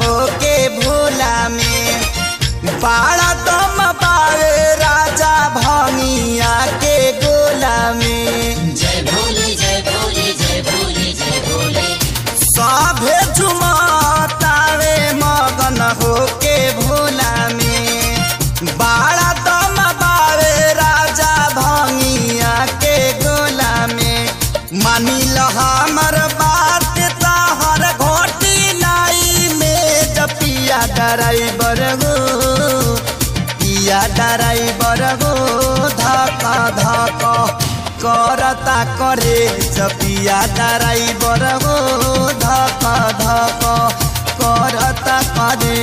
हो के भोला में बाड़ा दम पावे राजा भंगिया के गोला में। जय भोले जय भोले जय भोले जय भोले। सभे झुमतावे मगन हो के भोला में बाड़ा दम पावे राजा भंगिया के गोला में। मानी ल हमर बात तहर घोटी लाई में जपिया ड्राइवर हो पिया ड्राइवर हो धक धक करता करे जपिया ड्राइवर हो धक धक करता करे।